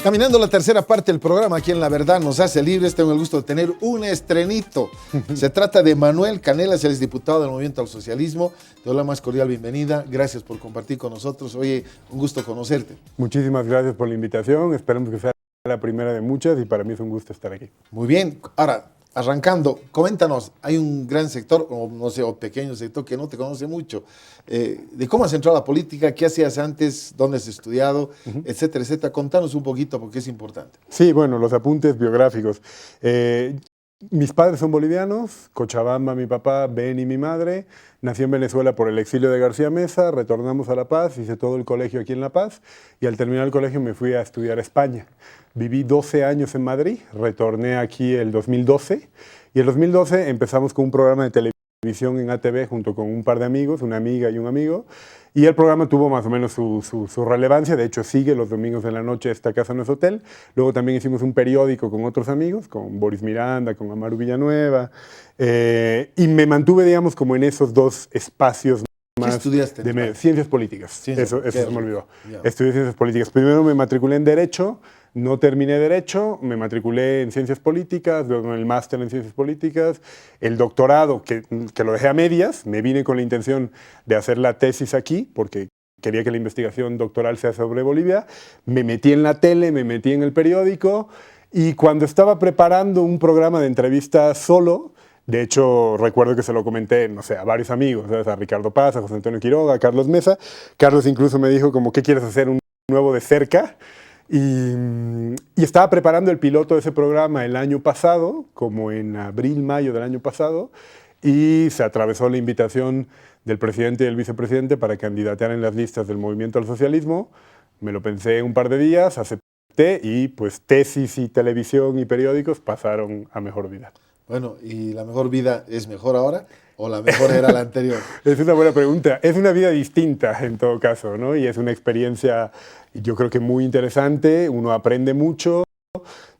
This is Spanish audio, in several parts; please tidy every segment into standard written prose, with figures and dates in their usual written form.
Caminando la tercera parte del programa, aquí en La Verdad nos hace libres, tengo el gusto de tener un estrenito. Se trata de Manuel Canelas, él es diputado del Movimiento al Socialismo. Te doy la más cordial bienvenida, gracias por compartir con nosotros. Oye, un gusto conocerte. Muchísimas gracias por la invitación, esperemos que sea la primera de muchas y para mí es un gusto estar aquí. Muy bien, ahora, arrancando, coméntanos, hay un gran sector, o no sé, o pequeño sector que no te conoce mucho, de cómo has entrado a la política, qué hacías antes, dónde has estudiado, etcétera, etcétera. Contanos un poquito porque es importante. Sí, bueno, los apuntes biográficos. Mis padres son bolivianos, Cochabamba mi papá, Beni mi madre. Nací en Venezuela por el exilio de García Meza, retornamos a La Paz, hice todo el colegio aquí en La Paz y al terminar el colegio me fui a estudiar a España. Viví 12 años en Madrid, retorné aquí el 2012 y el 2012 empezamos con un programa de televisión en ATV junto con un par de amigos, una amiga y un amigo, y el programa tuvo más o menos su relevancia, de hecho sigue los domingos de la noche Esta Casa No Es Hotel. Luego también hicimos un periódico con otros amigos, con Boris Miranda, con Amaru Villanueva, y me mantuve, digamos, como en esos dos espacios más. ¿Qué estudiaste? Ciencias políticas, eso se me olvidó. Estudié ciencias políticas. Primero me matriculé en Derecho, no terminé Derecho, me matriculé en Ciencias Políticas, luego en el máster en Ciencias Políticas, el doctorado, que lo dejé a medias, me vine con la intención de hacer la tesis aquí, porque quería que la investigación doctoral sea sobre Bolivia, me metí en la tele, me metí en el periódico, y cuando estaba preparando un programa de entrevistas solo, de hecho, recuerdo que se lo comenté, no sé, a varios amigos, ¿sabes? A Ricardo Paz, a José Antonio Quiroga, a Carlos Mesa. Carlos incluso me dijo como, ¿qué quieres hacer? ¿Un nuevo de cerca? Y estaba preparando el piloto de ese programa el año pasado, como en abril, mayo del año pasado, y se atravesó la invitación del presidente y el vicepresidente para candidatear en las listas del Movimiento al Socialismo. Me lo pensé un par de días, acepté y pues tesis y televisión y periódicos pasaron a mejor vida. Bueno, ¿y la mejor vida es mejor ahora o la mejor era la anterior? Es una buena pregunta. Es una vida distinta en todo caso, ¿no? Y es una experiencia, yo creo que muy interesante, uno aprende mucho,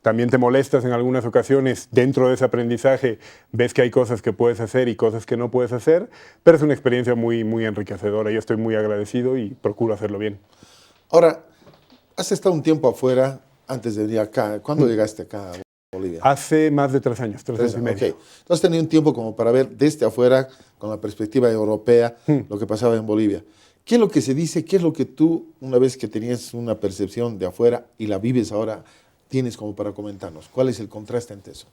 también te molestas en algunas ocasiones, dentro de ese aprendizaje ves que hay cosas que puedes hacer y cosas que no puedes hacer, pero es una experiencia muy, muy enriquecedora. Yo estoy muy agradecido y procuro hacerlo bien. Ahora, has estado un tiempo afuera antes de venir acá. ¿Cuándo llegaste acá a Bolivia? Hace más de 3 años, 3 años y medio. Okay. Entonces has tenido un tiempo como para ver desde afuera, con la perspectiva europea, lo que pasaba en Bolivia. ¿Qué es lo que se dice? ¿Qué es lo que tú, una vez que tenías una percepción de afuera y la vives ahora, tienes como para comentarnos? ¿Cuál es el contraste entre eso?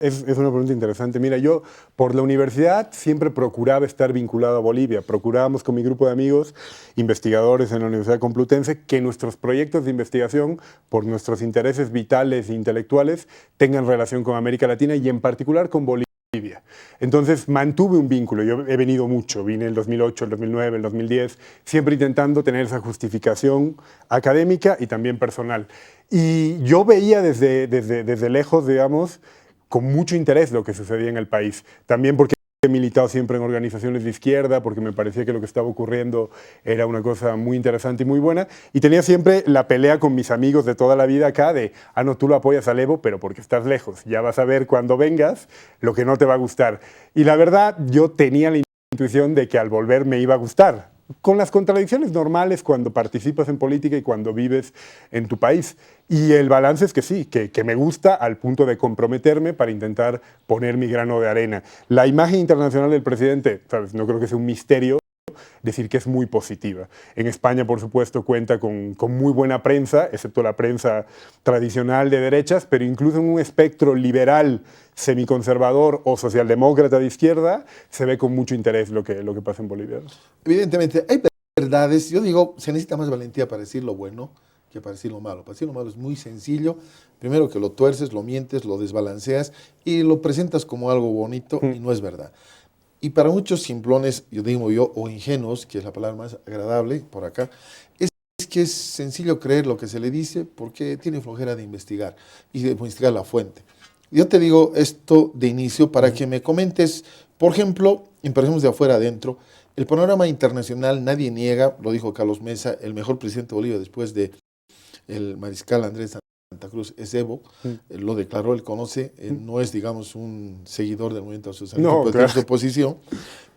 Es una pregunta interesante. Mira, yo por la universidad siempre procuraba estar vinculado a Bolivia. Procurábamos con mi grupo de amigos, investigadores en la Universidad Complutense, que nuestros proyectos de investigación, por nuestros intereses vitales e intelectuales, tengan relación con América Latina y en particular con Bolivia. Entonces mantuve un vínculo, yo he venido mucho, vine el 2008, el 2009, el 2010, siempre intentando tener esa justificación académica y también personal. Y yo veía desde lejos, digamos, con mucho interés lo que sucedía en el país, también porque he militado siempre en organizaciones de izquierda, porque me parecía que lo que estaba ocurriendo era una cosa muy interesante y muy buena, y tenía siempre la pelea con mis amigos de toda la vida acá de, no, tú lo apoyas al Evo, pero porque estás lejos, ya vas a ver cuando vengas lo que no te va a gustar. Y la verdad, yo tenía la intuición de que al volver me iba a gustar, con las contradicciones normales cuando participas en política y cuando vives en tu país. Y el balance es que sí, que me gusta al punto de comprometerme para intentar poner mi grano de arena. La imagen internacional del presidente, ¿sabes? No creo que sea un misterio decir que es muy positiva. En España, por supuesto, cuenta con muy buena prensa, excepto la prensa tradicional de derechas, pero incluso en un espectro liberal, semiconservador o socialdemócrata de izquierda, se ve con mucho interés lo que pasa en Bolivia. Evidentemente, hay verdades. Yo digo, se necesita más valentía para decir lo bueno que para decir lo malo. Para decir lo malo es muy sencillo. Primero que lo tuerces, lo mientes, lo desbalanceas y lo presentas como algo bonito y no es verdad. Y para muchos simplones, o ingenuos, que es la palabra más agradable por acá, es que es sencillo creer lo que se le dice porque tiene flojera de investigar y de investigar la fuente. Yo te digo esto de inicio para que me comentes, por ejemplo, empecemos de afuera adentro, el panorama internacional nadie niega, lo dijo Carlos Mesa, el mejor presidente de Bolivia después de el mariscal Andrés Santa Cruz es Evo, lo declaró, él conoce, no es, digamos, un seguidor del movimiento socialista, No, pues claro. es su oposición,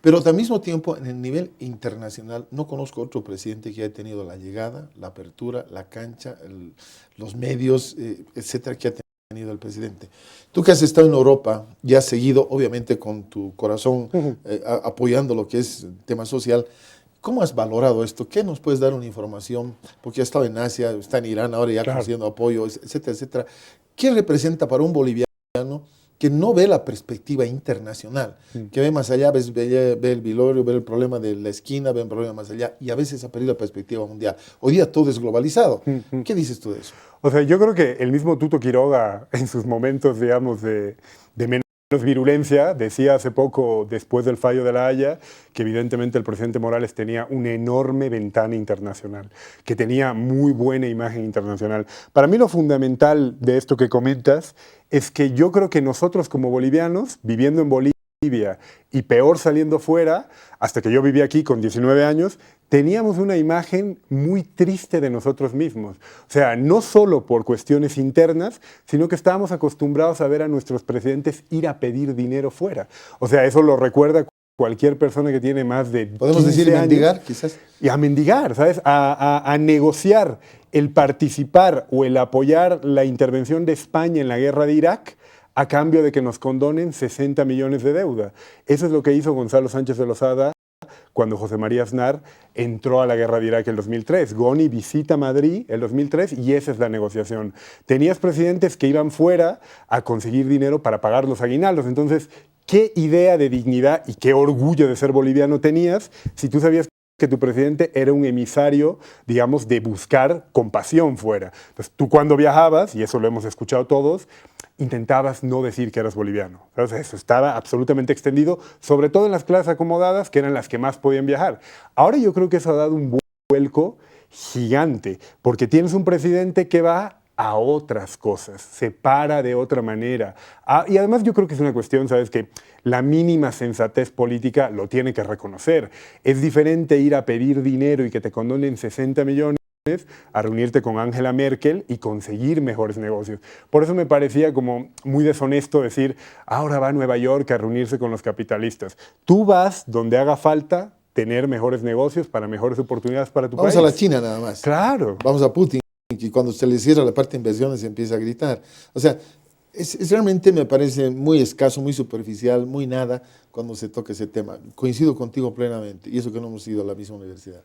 pero al mismo tiempo, en el nivel internacional, no conozco otro presidente que haya tenido la llegada, la apertura, la cancha, los medios, etcétera, que ha tenido el presidente. Tú que has estado en Europa y has seguido, obviamente, con tu corazón apoyando lo que es tema social, ¿cómo has valorado esto? ¿Qué nos puedes dar una información? Porque ha estado en Asia, está en Irán, ahora ya Claro. consiguiendo apoyo, etcétera, etcétera. ¿Qué representa para un boliviano que no ve la perspectiva internacional, que ve más allá, ve el vilorio, ve el problema de la esquina, ve el problema más allá, y a veces ha perdido la perspectiva mundial? Hoy día todo es globalizado. ¿Qué dices tú de eso? O sea, yo creo que el mismo Tuto Quiroga, en sus momentos, digamos, de menos virulencia, decía hace poco, después del fallo de La Haya, que evidentemente el presidente Morales tenía una enorme ventana internacional, que tenía muy buena imagen internacional. Para mí lo fundamental de esto que comentas es que yo creo que nosotros como bolivianos, viviendo en Bolivia y peor saliendo fuera, hasta que yo viví aquí con 19 años, teníamos una imagen muy triste de nosotros mismos. O sea, no solo por cuestiones internas, sino que estábamos acostumbrados a ver a nuestros presidentes ir a pedir dinero fuera. O sea, eso lo recuerda cualquier persona que tiene más de 15 ¿Podemos decir años. mendigar, quizás? Y a mendigar, ¿sabes? A negociar el participar o el apoyar la intervención de España en la guerra de Irak a cambio de que nos condonen 60 millones de deuda. Eso es lo que hizo Gonzalo Sánchez de Lozada cuando José María Aznar entró a la guerra de Irak en el 2003. Goni visita Madrid en el 2003 y esa es la negociación. Tenías presidentes que iban fuera a conseguir dinero para pagar los aguinaldos. Entonces, ¿qué idea de dignidad y qué orgullo de ser boliviano tenías si tú sabías que tu presidente era un emisario, digamos, de buscar compasión fuera? Entonces, tú cuando viajabas, y eso lo hemos escuchado todos, intentabas no decir que eras boliviano. Entonces, eso estaba absolutamente extendido, sobre todo en las clases acomodadas, que eran las que más podían viajar. Ahora yo creo que eso ha dado un vuelco gigante, porque tienes un presidente que va a otras cosas, se para de otra manera. Y además yo creo que es una cuestión, ¿sabes?, que la mínima sensatez política lo tiene que reconocer. Es diferente ir a pedir dinero y que te condonen 60 millones a reunirte con Angela Merkel y conseguir mejores negocios. Por eso me parecía como muy deshonesto decir, ahora va a Nueva York a reunirse con los capitalistas. Tú vas donde haga falta tener mejores negocios para mejores oportunidades para tu país. Vamos a la China nada más. Claro. Vamos a Putin, y cuando se le cierra la parte de inversiones se empieza a gritar. O sea, realmente me parece muy escaso, muy superficial, muy nada cuando se toca ese tema. Coincido contigo plenamente, y eso que no hemos ido a la misma universidad.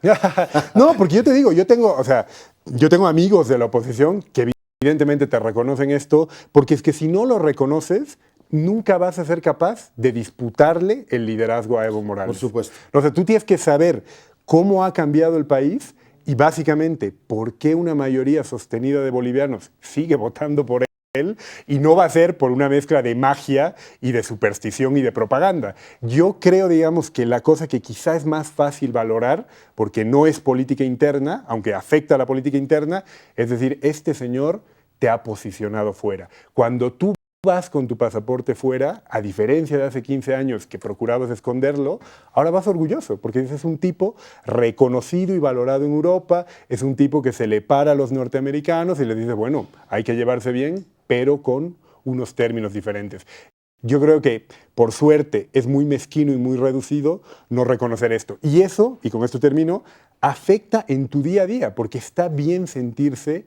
No, porque yo te digo, yo tengo amigos de la oposición que evidentemente te reconocen esto, porque es que si no lo reconoces, nunca vas a ser capaz de disputarle el liderazgo a Evo Morales. Por supuesto. O sea, tú tienes que saber cómo ha cambiado el país y básicamente por qué una mayoría sostenida de bolivianos sigue votando por él y no va a ser por una mezcla de magia y de superstición y de propaganda. Yo creo, digamos, que la cosa que quizá es más fácil valorar, porque no es política interna, aunque afecta a la política interna, es decir, este señor te ha posicionado fuera. Cuando tú vas con tu pasaporte fuera, a diferencia de hace 15 años que procurabas esconderlo, ahora vas orgulloso, porque ese es un tipo reconocido y valorado en Europa, es un tipo que se le para a los norteamericanos y les dice, bueno, hay que llevarse bien, pero con unos términos diferentes. Yo creo que, por suerte, es muy mezquino y muy reducido no reconocer esto. Y eso, y con esto termino, afecta en tu día a día, porque está bien sentirse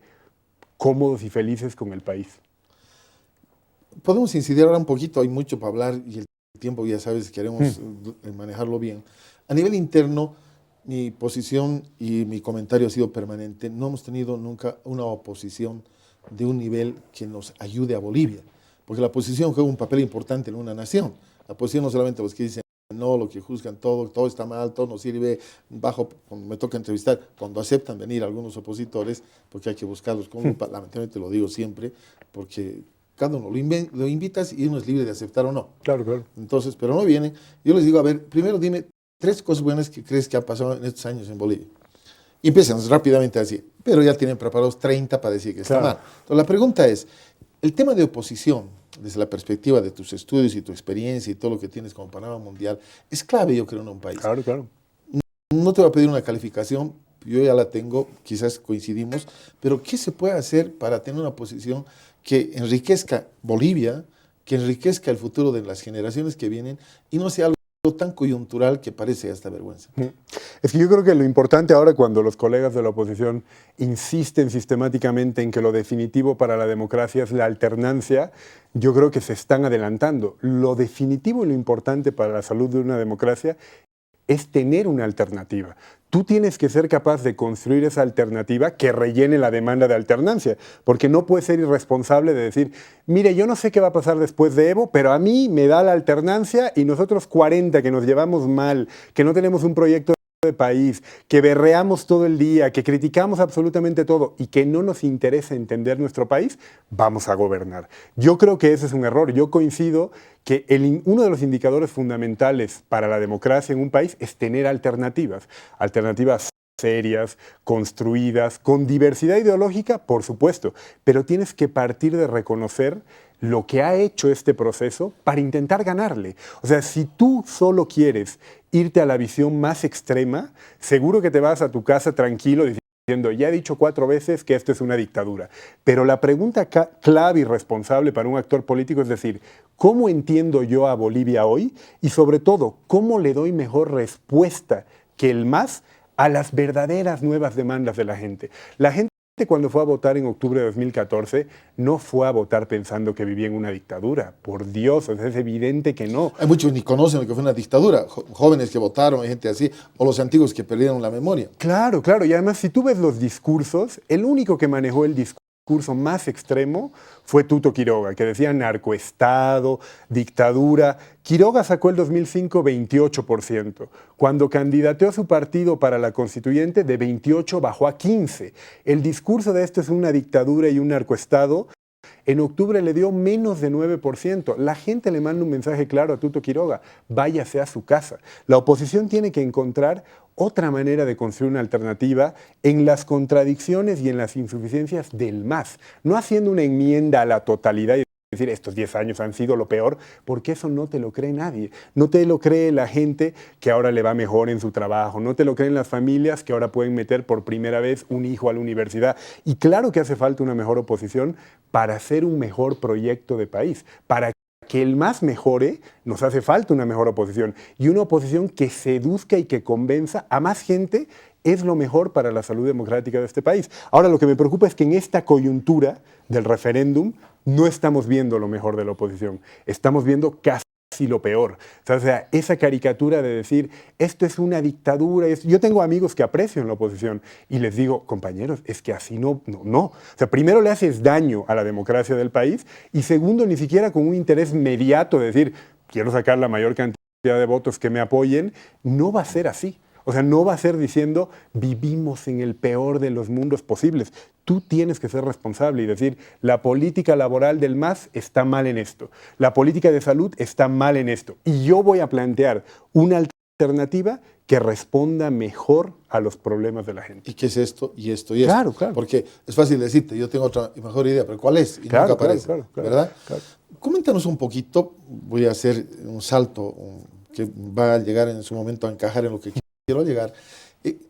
cómodos y felices con el país. Podemos incidir ahora un poquito, hay mucho para hablar y el tiempo ya sabes, queremos manejarlo bien. A nivel interno, mi posición y mi comentario ha sido permanente. No hemos tenido nunca una oposición de un nivel que nos ayude a Bolivia, porque la oposición juega un papel importante en una nación. La oposición no solamente los que dicen no, los que juzgan todo está mal, todo no sirve, cuando me toca entrevistar, cuando aceptan venir algunos opositores, porque hay que buscarlos con lupa, lamentablemente lo digo siempre, porque cada uno lo invitas y uno es libre de aceptar o no. Claro, claro. Entonces, pero no vienen. Yo les digo, a ver, primero dime 3 cosas buenas que crees que ha pasado en estos años en Bolivia. Y empiezan rápidamente a decir, pero ya tienen preparados 30 para decir que está mal. Entonces, la pregunta es, el tema de oposición, desde la perspectiva de tus estudios y tu experiencia y todo lo que tienes como panorama mundial, es clave, yo creo, en un país. Claro, claro. No te voy a pedir una calificación, yo ya la tengo, quizás coincidimos, pero ¿qué se puede hacer para tener una posición que enriquezca Bolivia, que enriquezca el futuro de las generaciones que vienen y no sea algo tan coyuntural que parece hasta vergüenza? Es que yo creo que lo importante ahora, cuando los colegas de la oposición insisten sistemáticamente en que lo definitivo para la democracia es la alternancia, yo creo que se están adelantando. Lo definitivo y lo importante para la salud de una democracia es tener una alternativa. Tú tienes que ser capaz de construir esa alternativa que rellene la demanda de alternancia, porque no puedes ser irresponsable de decir, mire, yo no sé qué va a pasar después de Evo, pero a mí me da la alternancia y nosotros 40 que nos llevamos mal, que no tenemos un proyecto de país, que berreamos todo el día, que criticamos absolutamente todo y que no nos interesa entender nuestro país, vamos a gobernar. Yo creo que ese es un error. Yo coincido que uno de los indicadores fundamentales para la democracia en un país es tener alternativas, alternativas serias, construidas, con diversidad ideológica, por supuesto, pero tienes que partir de reconocer lo que ha hecho este proceso para intentar ganarle. O sea, si tú solo quieres irte a la visión más extrema, seguro que te vas a tu casa tranquilo diciendo, ya he dicho 4 veces que esto es una dictadura. Pero la pregunta clave y responsable para un actor político es decir, ¿cómo entiendo yo a Bolivia hoy? Y sobre todo, ¿cómo le doy mejor respuesta que el MAS a las verdaderas nuevas demandas de la gente? La gente, cuando fue a votar en octubre de 2014, no fue a votar pensando que vivía en una dictadura. Por Dios, o sea, es evidente que no. Hay muchos que ni conocen lo que fue una dictadura, jóvenes que votaron, hay gente así, o los antiguos que perdieron la memoria. Claro, claro. Y además, si tú ves los discursos, el único que manejó el discurso más extremo fue Tuto Quiroga, que decía narcoestado, dictadura. Quiroga sacó el 2005 28%. Cuando candidateó a su partido para la constituyente, de 28 bajó a 15. El discurso de esto es una dictadura y un narcoestado. En octubre le dio menos de 9%. La gente le manda un mensaje claro a Tuto Quiroga, váyase a su casa. La oposición tiene que encontrar otra manera de construir una alternativa en las contradicciones y en las insuficiencias del MAS, no haciendo una enmienda a la totalidad y decir estos 10 años han sido lo peor, porque eso no te lo cree nadie. No te lo cree la gente que ahora le va mejor en su trabajo, no te lo creen las familias que ahora pueden meter por primera vez un hijo a la universidad. Y claro que hace falta una mejor oposición para hacer un mejor proyecto de país, para que el MAS mejore, nos hace falta una mejor oposición. Y una oposición que seduzca y que convenza a más gente es lo mejor para la salud democrática de este país. Ahora, lo que me preocupa es que en esta coyuntura del referéndum no estamos viendo lo mejor de la oposición. Estamos viendo casi lo peor. O sea, esa caricatura de decir, esto es una dictadura. Yo tengo amigos que aprecian la oposición y les digo, compañeros, es que así no. O sea, primero le haces daño a la democracia del país y segundo, ni siquiera con un interés mediato de decir, quiero sacar la mayor cantidad de votos que me apoyen. No va a ser así. O sea, no va a ser diciendo, vivimos en el peor de los mundos posibles. Tú tienes que ser responsable y decir, la política laboral del MAS está mal en esto, la política de salud está mal en esto. Y yo voy a plantear una alternativa que responda mejor a los problemas de la gente. ¿Y qué es esto y esto y esto? Claro, claro. Porque es fácil decirte, yo tengo otra y mejor idea, pero ¿cuál es? Y Claro, nunca claro, aparece, claro, ¿verdad? claro. Coméntanos un poquito, voy a hacer un salto que va a llegar en su momento a encajar en lo que quiero llegar.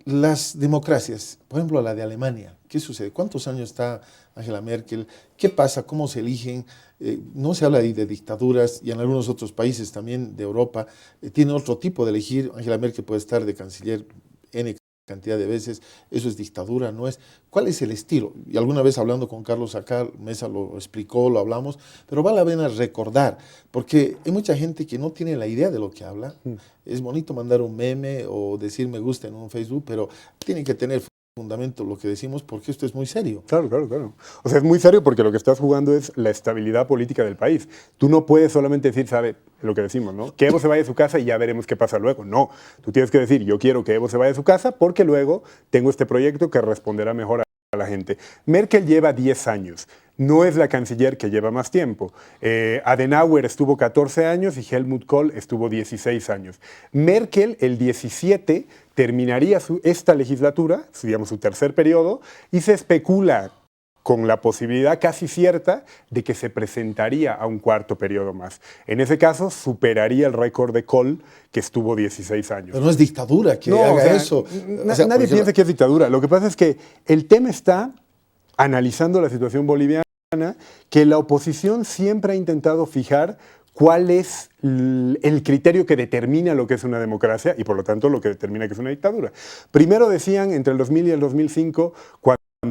Las democracias, por ejemplo la de Alemania, ¿qué sucede? ¿Cuántos años está Angela Merkel? ¿Qué pasa? ¿Cómo se eligen? No se habla ahí de dictaduras y en algunos otros países también de Europa tiene otro tipo de elegir. Angela Merkel puede estar de canciller N cantidad de veces, eso es dictadura, no es. ¿Cuál es el estilo? Y alguna vez hablando con Carlos acá, Mesa lo explicó, lo hablamos, pero vale la pena recordar, porque hay mucha gente que no tiene la idea de lo que habla. Es bonito mandar un meme o decir me gusta en un Facebook, pero tiene que tener fundamento lo que decimos porque esto es muy serio. Claro, claro, claro. O sea, es muy serio porque lo que estás jugando es la estabilidad política del país. Tú no puedes solamente decir, sabe, lo que decimos, ¿no? Que Evo se vaya a su casa y ya veremos qué pasa luego. No, tú tienes que decir, yo quiero que Evo se vaya a su casa porque luego tengo este proyecto que responderá mejor a la gente. Merkel lleva 10 años. No es la canciller que lleva más tiempo. Adenauer estuvo 14 años y Helmut Kohl estuvo 16 años. Merkel, el 17, terminaría esta legislatura, digamos su tercer periodo, y se especula con la posibilidad casi cierta de que se presentaría a un cuarto periodo más. En ese caso, superaría el récord de Kohl, que estuvo 16 años. Pero no es dictadura que No, haga o sea, eso. Nadie piensa que es dictadura. Lo que pasa es que el tema está, analizando la situación boliviana, que la oposición siempre ha intentado fijar cuál es el criterio que determina lo que es una democracia y, por lo tanto, lo que determina que es una dictadura. Primero decían, entre el 2000 y el 2005, cuando